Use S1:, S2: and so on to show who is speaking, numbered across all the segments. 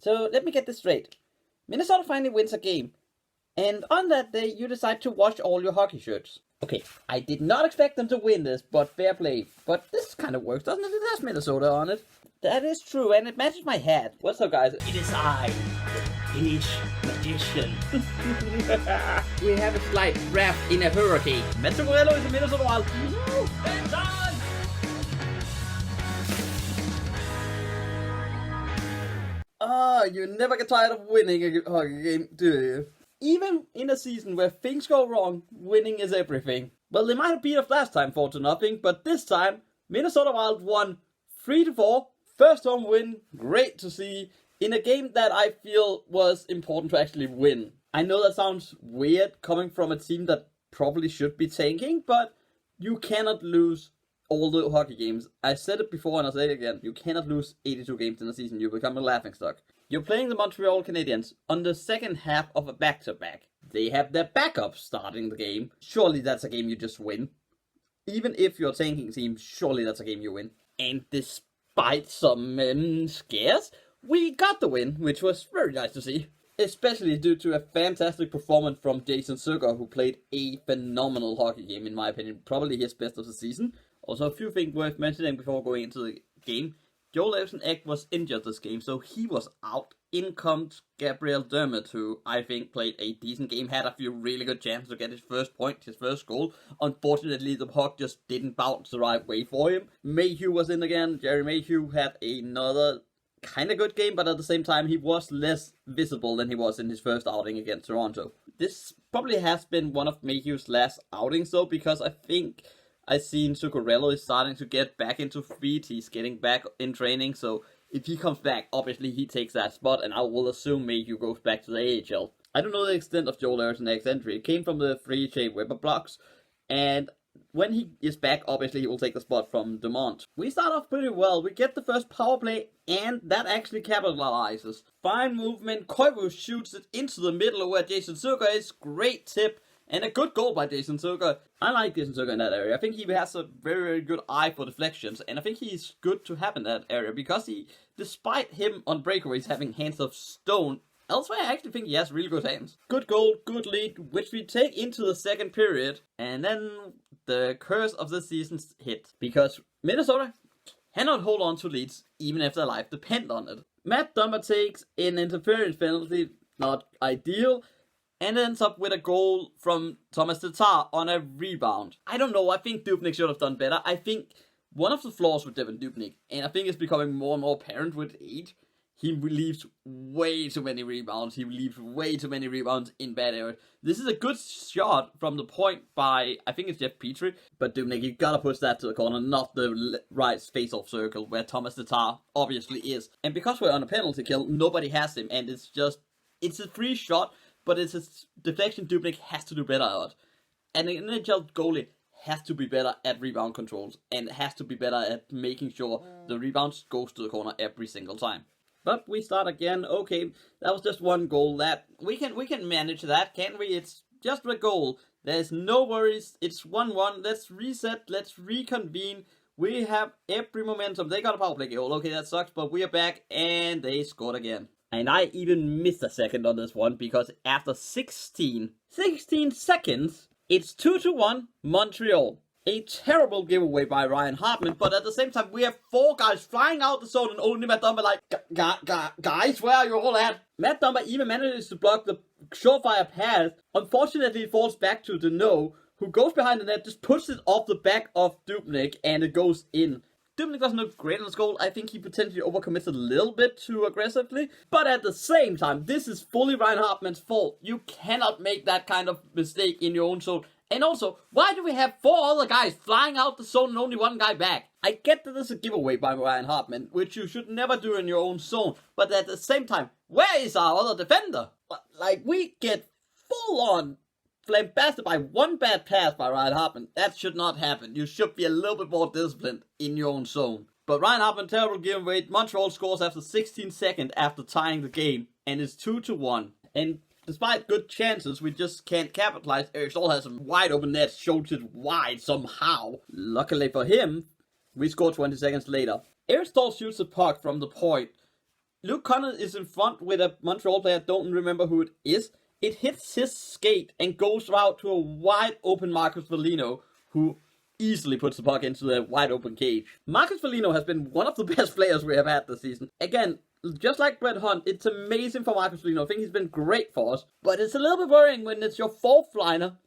S1: So let me get this straight. Minnesota finally wins a game, and on that day you decide to wash all your hockey shirts. Okay, I did not expect them to win this, but fair play. But this kind of works, doesn't it? It has Minnesota on it. That is true, and it matches my hat. What's up, guys?
S2: It is I, the Finnish magician.
S1: We have a slight draft in a hurricane. Matt Zucker is a Minnesota Wild.
S2: It's on!
S1: You never get tired of winning a hockey game, do you? Even in a season where things go wrong, winning is everything. Well, they might have beat us last time 4-0, but this time, Minnesota Wild won 3-4. First home win, great to see, in a game that I feel was important to actually win. I know that sounds weird coming from a team that probably should be tanking, but you cannot lose all the hockey games. I said it before and I'll say it again. You cannot lose 82 games in a season. You become a laughingstock. You're playing the Montreal Canadiens on the second half of a back-to-back. They have their backup starting the game. Surely that's a game you just win. Even if you're a tanking team, surely that's a game you win. And despite some scares, we got the win, which was very nice to see. Especially due to a fantastic performance from Jason Zucker, who played a phenomenal hockey game, in my opinion. Probably his best of the season. Also, a few things worth mentioning before going into the game. Joel Evson-Ek was injured this game, so he was out. In comes Gabriel Dermott, who I think played a decent game, had a few really good chances to get his first point, his first goal. Unfortunately, the puck just didn't bounce the right way for him. Mayhew was in again. Jerry Mayhew had another kind of good game, but at the same time, he was less visible than he was in his first outing against Toronto. This probably has been one of Mayhew's last outings, though, because I think I've seen Zuccarello is starting to get back into feet. He's getting back in training, so if he comes back, obviously he takes that spot, and I will assume Mayhew goes back to the AHL. I don't know the extent of Joel Evson-Ek's entry. It came from the free Shea Weber blocks, and when he is back, obviously he will take the spot from Dumont. We start off pretty well. We get the first power play, and that actually capitalizes. Fine movement. Koivu shoots it into the middle of where Jason Zucker is. Great tip. And a good goal by Jason Zucker. I like Jason Zucker in that area. I think he has a very, very good eye for deflections. And I think he's good to have in that area. Because he, despite him on breakaways having hands of stone, elsewhere I actually think he has really good hands. Good goal, good lead, which we take into the second period. And then the curse of the season hit. Because Minnesota cannot hold on to leads even if their life depends on it. Matt Dumba takes an interference penalty, not ideal, and ends up with a goal from Thomas Tatar on a rebound. I don't know, I think Dubnyk should have done better. I think one of the flaws with Devin Dubnyk, and I think it's becoming more and more apparent with age, he leaves way too many rebounds. He leaves way too many rebounds in bad areas. This is a good shot from the point by, I think it's Jeff Petrie, but Dubnyk, you gotta push that to the corner, not the right face-off circle where Thomas Tatar obviously is. And because we're on a penalty kill, nobody has him, and it's a free shot, but it's a deflection Dubnyk has to do better at. And an NHL goalie has to be better at rebound controls, and has to be better at making sure the rebounds goes to the corner every single time. But we start again. Okay, that was just one goal. That we can manage that, can't we? It's just a goal. There's no worries. It's 1-1. Let's reset. Let's reconvene. We have every momentum. They got a power play goal. Okay, that sucks, but we are back, and they scored again. And I even missed a second on this one, because after 16 seconds, it's 2-1 Montreal. A terrible giveaway by Ryan Hartman, but at the same time, we have four guys flying out the zone, and only Matt Dumba like, guys, where are you all at? Matt Dumba even manages to block the surefire pass. Unfortunately, it falls back to Deneau, who goes behind the net, just puts it off the back of Dubnyk, and it goes in. Dubnyk doesn't look great on this goal. I think he potentially overcommits a little bit too aggressively. But at the same time, this is fully Ryan Hartman's fault. You cannot make that kind of mistake in your own zone. And also, why do we have four other guys flying out the zone and only one guy back? I get that this is a giveaway by Ryan Hartman, which you should never do in your own zone. But at the same time, where is our other defender? Like, we get full on flambasted by one bad pass by Ryan Hartman. That should not happen. You should be a little bit more disciplined in your own zone. But Ryan Hartman, terrible giveaway. Montreal scores after 16 seconds after tying the game, and it's 2-1. And despite good chances, we just can't capitalize. Eric Staal has some wide open nets, shoots it wide somehow. Luckily for him, we score 20 seconds later. Eric Staal shoots the puck from the point, Luke Connor is in front with a Montreal player, don't remember who it is. It hits his skate and goes out to a wide open Marcus Foligno, who easily puts the puck into the wide open cage. Marcus Foligno has been one of the best players we have had this season. Again, just like Brett Hunt, it's amazing for Marcus Foligno. I think he's been great for us. But it's a little bit worrying when it's your fourth liner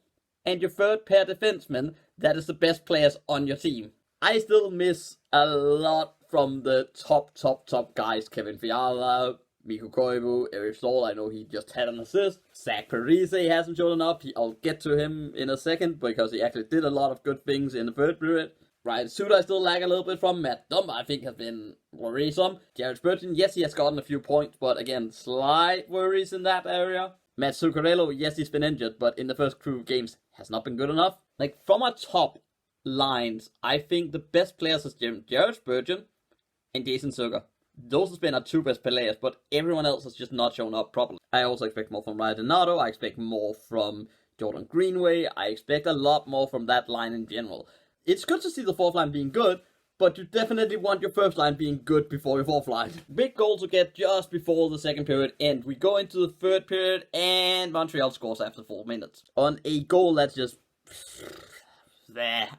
S1: and your third pair defenseman that is the best players on your team. I still miss a lot from the top guys. Kevin Fiala, Mikko Koivu, Erik Staal. I know he just had an assist. Zach Parise hasn't shown enough. I'll get to him in a second because he actually did a lot of good things in the third period. Ryan Suter I still lag a little bit from. Matt Dumba I think has been worrisome. Jared Spurgeon, yes, he has gotten a few points, but again, slight worries in that area. Matt Zuccarello, yes, he's been injured, but in the first few games has not been good enough. Like, from our top lines, I think the best players is Jared Spurgeon and Jason Zucker. Those have been our two best players, but everyone else has just not shown up properly. I also expect more from Ryan Donato. I expect more from Jordan Greenway. I expect a lot more from that line in general. It's good to see the fourth line being good, but you definitely want your first line being good before your fourth line. Big goal to get just before the second period end. We go into the third period, and Montreal scores after 4 minutes. On a goal that's just...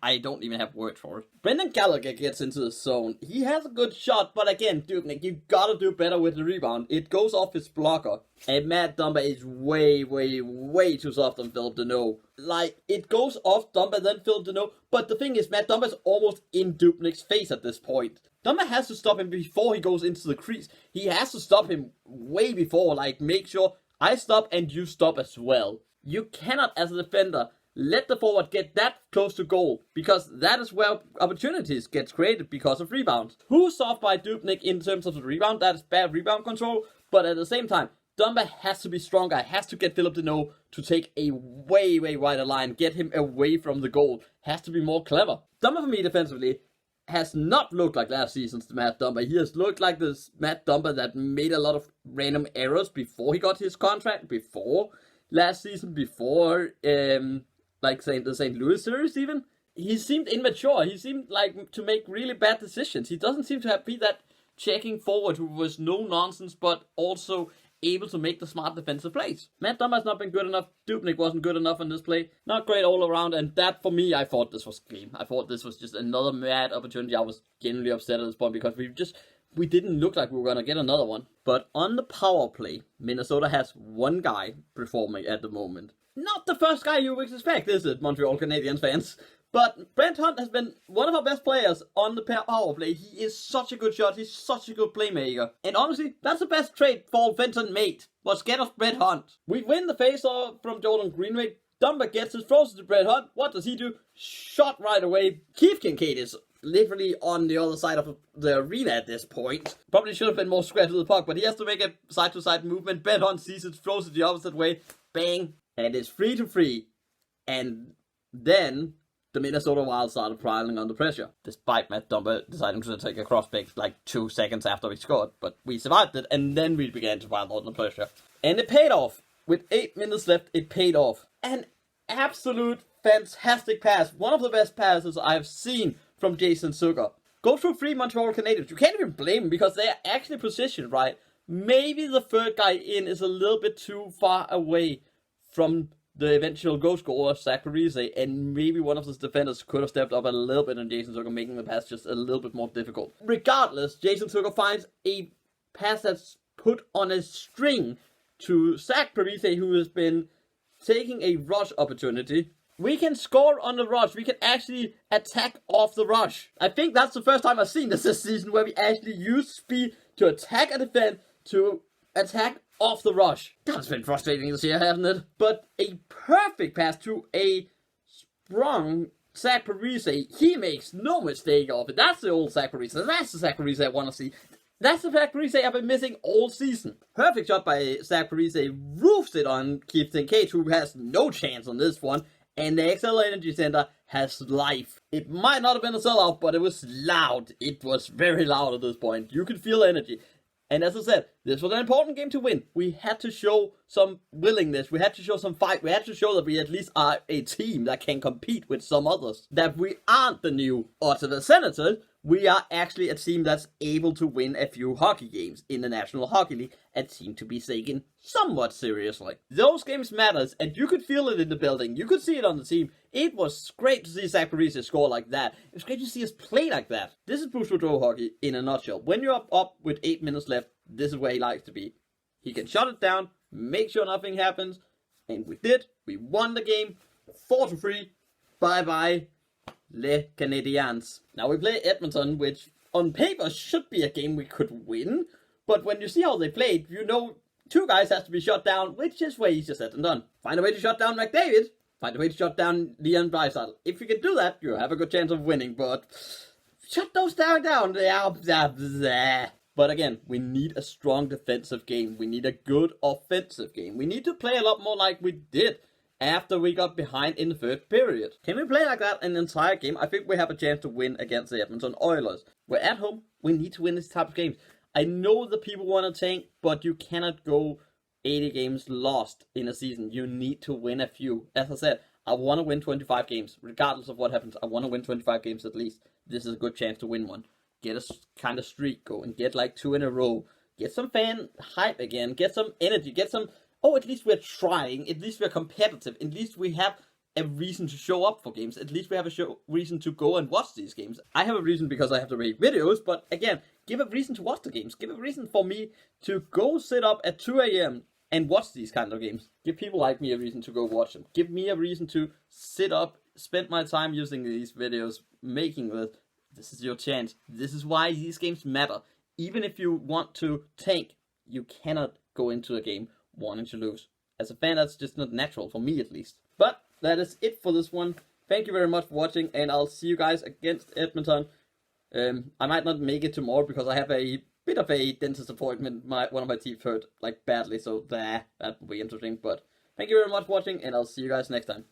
S1: I don't even have words for it. Brendan Gallagher gets into the zone. He has a good shot, but again, Dubnyk, you gotta do better with the rebound. It goes off his blocker. And Matt Dumba is way too soft on Philip Deneau. Like, it goes off Dumba, then Philip Deneau. But the thing is, Matt Dumba is almost in Dubnyk's face at this point. Dumba has to stop him before he goes into the crease. He has to stop him way before, like, make sure I stop and you stop as well. You cannot, as a defender, let the forward get that close to goal, because that is where opportunities get created because of rebounds. Who's soft by Dubnyk in terms of the rebound? That is bad rebound control, but at the same time, Dumba has to be stronger, has to get Philip Deneau to take a way wider line, get him away from the goal, has to be more clever. Dumba for me defensively has not looked like last season's Matt Dumba. He has looked like this Matt Dumba that made a lot of random errors before he got his contract, before last season, before like the St. Louis series even. He seemed immature. He seemed like to make really bad decisions. He doesn't seem to be that checking forward who was no nonsense, but also able to make the smart defensive plays. Matt Dumba has not been good enough. Dubnyk wasn't good enough in this play. Not great all around, and that for me, I thought this was game. I thought this was just another mad opportunity. I was genuinely upset at this point because we didn't look like we were going to get another one. But on the power play, Minnesota has one guy performing at the moment. Not the first guy you would expect, is it, Montreal Canadiens fans? But Brent Hunt has been one of our best players on the power play. He is such a good shot. He's such a good playmaker. And honestly, that's the best trade Paul Fenton made, was get us Brent Hunt. We win the face-off from Jordan Greenway. Dumba gets his frozen to Brent Hunt. What does he do? Shot right away. Keith Kincaid is literally on the other side of the arena at this point. Probably should have been more square to the puck, but he has to make a side-to-side movement. Brent Hunt sees it, throws it the opposite way. Bang. And it's 3-3. And then the Minnesota Wild started piling under pressure, despite Matt Dumba deciding to take a cross-pick like 2 seconds after we scored. But we survived it, and then we began to pile under pressure. And it paid off. With 8 minutes left, it paid off. An absolute fantastic pass. One of the best passes I've seen from Jason Zucker. Go through 3 Montreal Canadiens. You can't even blame them because they are actually positioned right. Maybe the third guy in is a little bit too far away from the eventual goal scorer, Zach Parise, and maybe one of his defenders could have stepped up a little bit on Jason Zucker, making the pass just a little bit more difficult. Regardless, Jason Zucker finds a pass that's put on a string to Zach Parise, who has been taking a rush opportunity. We can score on the rush. We can actually attack off the rush. I think that's the first time I've seen this season where we actually use speed to attack a defense, to attack off the rush. That's been frustrating this year, hasn't it? But a perfect pass to a sprung Zach Parise. He makes no mistake of it. That's the old Zach Parise. That's the Zach Parise I want to see. That's the Zach Parise I've been missing all season. Perfect shot by Zach Parise. Roofs it on Keith Kincaid, who has no chance on this one. And the XL Energy Center has life. It might not have been a sellout, but it was loud. It was very loud at this point. You could feel energy. And as I said, this was an important game to win. We had to show some willingness. We had to show some fight. We had to show that we at least are a team that can compete with some others. That we aren't the new Ottawa Senators. We are actually a team that's able to win a few hockey games in the National Hockey League, a team to be taken somewhat seriously. Those games matters, and you could feel it in the building. You could see it on the team. It was great to see Zach Parise score like that. It was great to see us play like that. This is Bruce Boudreau hockey in a nutshell. When you're up with 8 minutes left, this is where he likes to be. He can shut it down, make sure nothing happens, and we did. We won the game 4-3. Bye-bye, Les Canadiens. Now we play Edmonton, which on paper should be a game we could win, but when you see how they played, you know 2 guys have to be shut down, which is way easier said than done. Find a way to shut down McDavid, find a way to shut down Leon Draisaitl. If you can do that, you have a good chance of winning, but shut those down. But again, we need a strong defensive game. We need a good offensive game. We need to play a lot more like we did after we got behind in the third period. Can we play like that an entire game? I think we have a chance to win against the Edmonton Oilers. We're at home. We need to win this type of games. I know the people want to tank, but you cannot go 80 games lost in a season. You need to win a few. As I said, I want to win 25 games. Regardless of what happens, I want to win 25 games at least. This is a good chance to win one. Get a kind of streak going. Get like 2 in a row. Get some fan hype again. Get some energy. Get some... Oh, at least we're trying. At least we're competitive. At least we have a reason to show up for games. At least we have a reason to go and watch these games. I have a reason because I have to make videos, but again, give a reason to watch the games. Give a reason for me to go sit up at 2 a.m. and watch these kind of games. Give people like me a reason to go watch them. Give me a reason to sit up, spend my time using these videos, making this. This is your chance. This is why these games matter. Even if you want to tank, you cannot go into a game wanting to lose. As a fan, that's just not natural, for me at least. But that is it for this one. Thank you very much for watching, and I'll see you guys against Edmonton. I might not make it tomorrow because I have a bit of a dentist appointment. One of my teeth hurt like badly, so that will be interesting. But thank you very much for watching, and I'll see you guys next time.